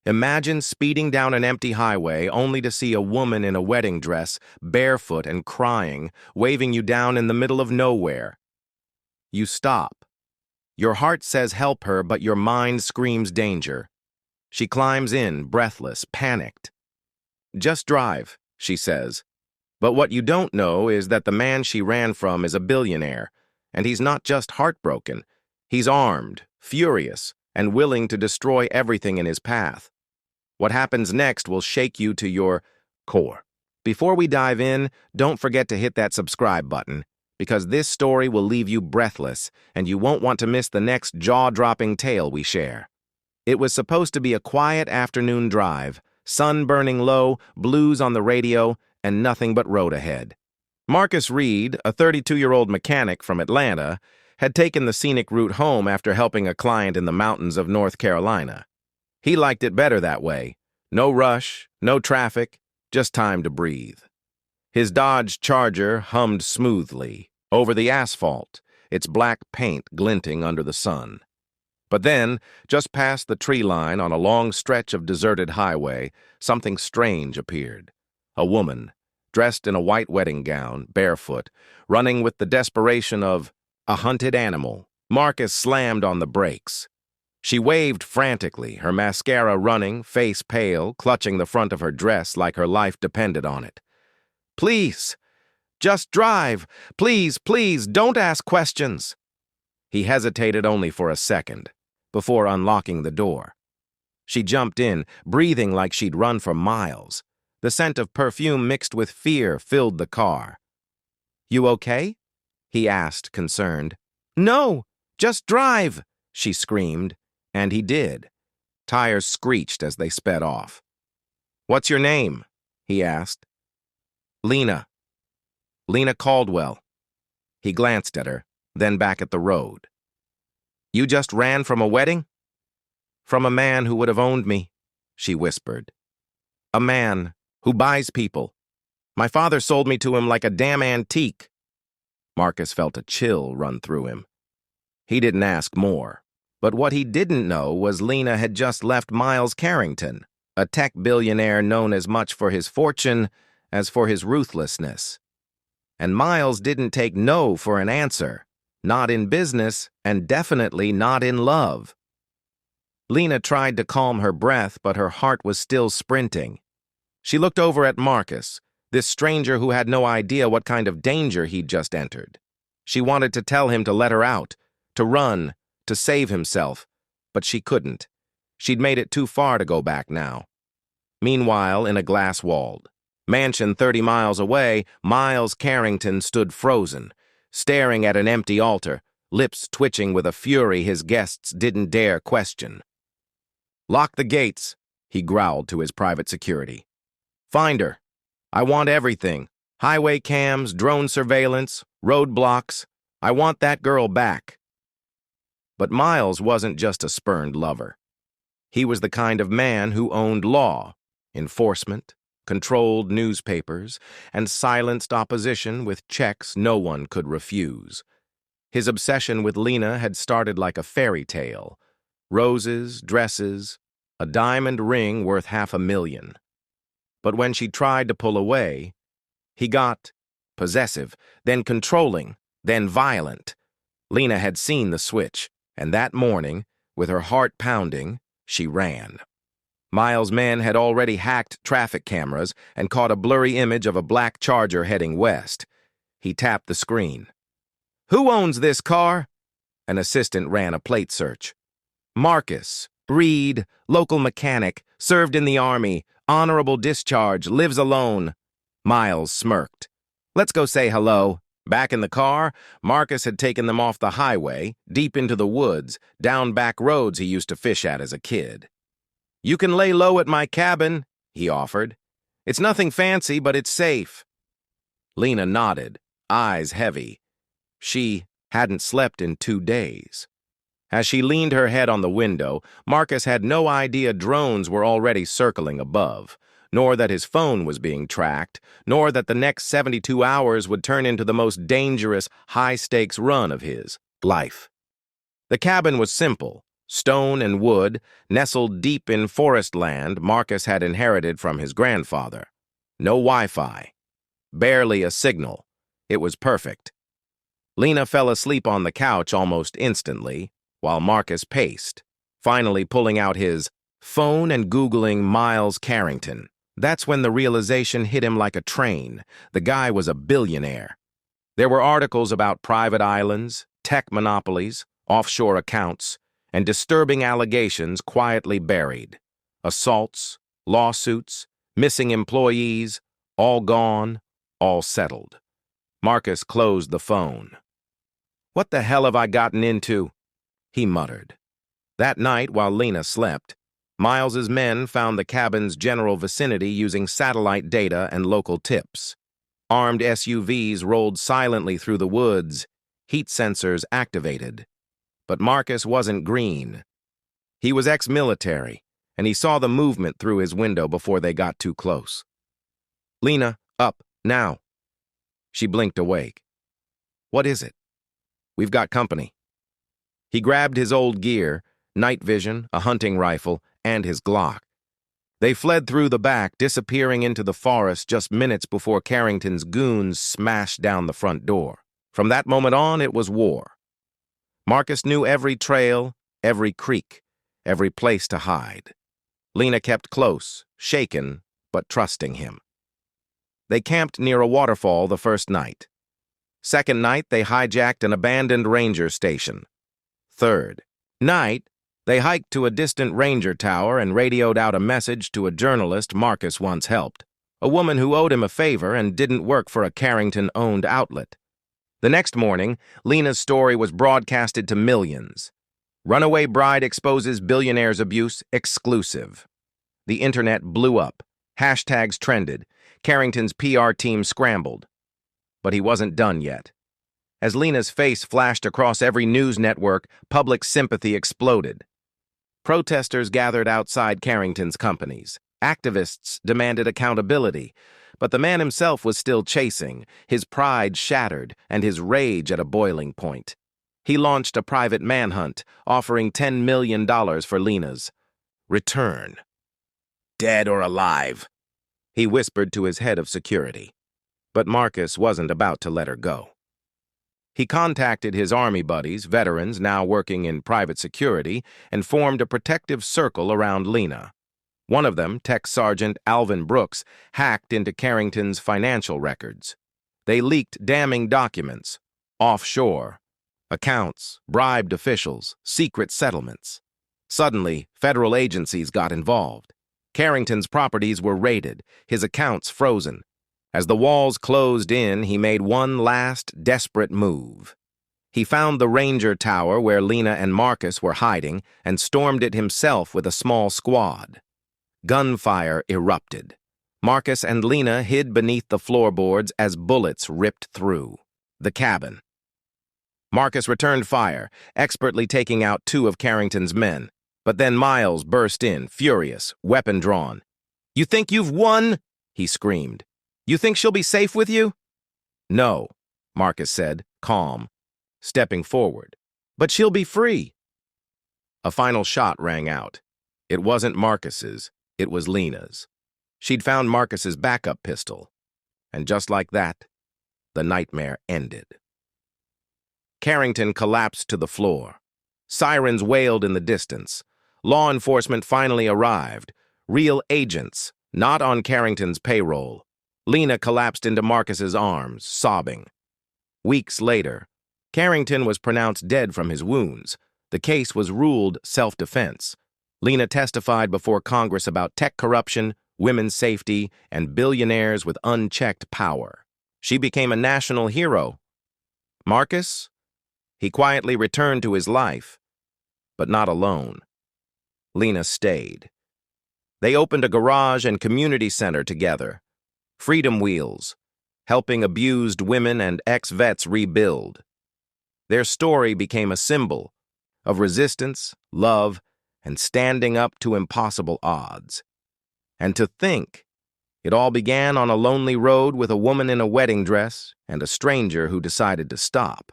Imagine speeding down an empty highway only to see a woman in a wedding dress, barefoot and crying, waving you down in the middle of nowhere. You stop. Your heart says help her, but your mind screams danger. She climbs in, breathless, panicked. "Just drive," she says. But what you don't know is that the man she ran from is a billionaire, and he's not just heartbroken. He's armed, furious, and willing to destroy everything in his path. What happens next will shake you to your core. Before we dive in, don't forget to hit that subscribe button, because this story will leave you breathless, and you won't want to miss the next jaw-dropping tale we share. It was supposed to be a quiet afternoon drive, sun burning low, blues on the radio, and nothing but road ahead. Marcus Reed, a 32-year-old mechanic from Atlanta, had taken the scenic route home after helping a client in the mountains of North Carolina. He liked it better that way. No rush, no traffic, just time to breathe. His Dodge Charger hummed smoothly over the asphalt, its black paint glinting under the sun. But then, just past the tree line on a long stretch of deserted highway, something strange appeared. A woman, dressed in a white wedding gown, barefoot, running with the desperation of a hunted animal. Marcus slammed on the brakes. She waved frantically, her mascara running, face pale, clutching the front of her dress like her life depended on it. "Please, just drive. Please, please, don't ask questions." He hesitated only for a second, before unlocking the door. She jumped in, breathing like she'd run for miles. The scent of perfume mixed with fear filled the car. "You okay?" he asked, concerned. "No, just drive," she screamed, and he did. Tires screeched as they sped off. "What's your name?" he asked. "Lena. Lena Caldwell." He glanced at her, then back at the road. "You just ran from a wedding?" "From a man who would have owned me," she whispered. "A man who buys people. My father sold me to him like a damn antique." Marcus felt a chill run through him. He didn't ask more, but what he didn't know was Lena had just left Miles Carrington, a tech billionaire known as much for his fortune as for his ruthlessness. And Miles didn't take no for an answer, not in business and definitely not in love. Lena tried to calm her breath, but her heart was still sprinting. She looked over at Marcus, this stranger who had no idea what kind of danger he'd just entered. She wanted to tell him to let her out, to run, to save himself, but she couldn't. She'd made it too far to go back now. Meanwhile, in a glass-walled mansion 30 miles away, Miles Carrington stood frozen, staring at an empty altar, lips twitching with a fury his guests didn't dare question. "Lock the gates," he growled to his private security. "Find her. I want everything. Highway cams, drone surveillance, roadblocks. I want that girl back." But Miles wasn't just a spurned lover. He was the kind of man who owned law, enforcement, controlled newspapers, and silenced opposition with checks no one could refuse. His obsession with Lena had started like a fairy tale. Roses, dresses, a diamond ring worth $500,000. But when she tried to pull away, he got possessive, then controlling, then violent. Lena had seen the switch, and that morning, with her heart pounding, she ran. Miles' men had already hacked traffic cameras and caught a blurry image of a black Charger heading west. He tapped the screen. "Who owns this car?" An assistant ran a plate search. "Marcus Reed, local mechanic, served in the Army, honorable discharge, lives alone." Miles smirked. "Let's go say hello." Back in the car, Marcus had taken them off the highway, deep into the woods, down back roads he used to fish at as a kid. "You can lay low at my cabin," he offered. "It's nothing fancy, but it's safe." Lena nodded, eyes heavy. She hadn't slept in 2 days. As she leaned her head on the window, Marcus had no idea drones were already circling above, nor that his phone was being tracked, nor that the next 72 hours would turn into the most dangerous, high-stakes run of his life. The cabin was simple, Stone and wood, nestled deep in forest land Marcus had inherited from his grandfather. No Wi-Fi. Barely a signal. It was perfect. Lena fell asleep on the couch almost instantly, while Marcus paced, finally pulling out his phone and Googling Miles Carrington. That's when the realization hit him like a train. The guy was a billionaire. There were articles about private islands, tech monopolies, offshore accounts, and disturbing allegations quietly buried. Assaults, lawsuits, missing employees, all gone, all settled. Marcus closed the phone. "What the hell have I gotten into?" he muttered. That night, while Lena slept, Miles's men found the cabin's general vicinity using satellite data and local tips. Armed SUVs rolled silently through the woods, heat sensors activated. But Marcus wasn't green. He was ex-military, and he saw the movement through his window before they got too close. "Lena, up, now." She blinked awake. "What is it?" "We've got company." He grabbed his old gear, night vision, a hunting rifle, and his Glock. They fled through the back, disappearing into the forest just minutes before Carrington's goons smashed down the front door. From that moment on, it was war. Marcus knew every trail, every creek, every place to hide. Lena kept close, shaken, but trusting him. They camped near a waterfall the first night. Second night, they hijacked an abandoned ranger station. Third night, they hiked to a distant ranger tower and radioed out a message to a journalist Marcus once helped, a woman who owed him a favor and didn't work for a Carrington-owned outlet. The next morning, Lena's story was broadcasted to millions. Runaway bride exposes billionaire's abuse exclusive. The internet blew up. Hashtags trended. Carrington's PR team scrambled. But he wasn't done yet. As Lena's face flashed across every news network, public sympathy exploded. Protesters gathered outside Carrington's companies. Activists demanded accountability. But the man himself was still chasing, his pride shattered and his rage at a boiling point. He launched a private manhunt, offering $10 million for Lena's return. "Dead or alive," he whispered to his head of security. But Marcus wasn't about to let her go. He contacted his army buddies, veterans now working in private security, and formed a protective circle around Lena. One of them, Tech Sergeant Alvin Brooks, hacked into Carrington's financial records. They leaked damning documents, offshore, accounts, bribed officials, secret settlements. Suddenly, federal agencies got involved. Carrington's properties were raided, his accounts frozen. As the walls closed in, he made one last, desperate move. He found the ranger tower where Lena and Marcus were hiding and stormed it himself with a small squad. Gunfire erupted. Marcus and Lena hid beneath the floorboards as bullets ripped through the cabin. Marcus returned fire, expertly taking out 2 of Carrington's men. But then Miles burst in, furious, weapon drawn. "You think you've won?" he screamed. "You think she'll be safe with you?" "No," Marcus said, calm, stepping forward. "But she'll be free." A final shot rang out. It wasn't Marcus's, it was Lena's. She'd found Marcus's backup pistol. And just like that, the nightmare ended. Carrington collapsed to the floor. Sirens wailed in the distance. Law enforcement finally arrived. Real agents, not on Carrington's payroll. Lena collapsed into Marcus's arms, sobbing. Weeks later, Carrington was pronounced dead from his wounds. The case was ruled self-defense. Lena testified before Congress about tech corruption, women's safety, and billionaires with unchecked power. She became a national hero. Marcus? He quietly returned to his life, but not alone. Lena stayed. They opened a garage and community center together. Freedom Wheels, helping abused women and ex-vets rebuild. Their story became a symbol of resistance, love, and standing up to impossible odds. And to think, it all began on a lonely road with a woman in a wedding dress and a stranger who decided to stop.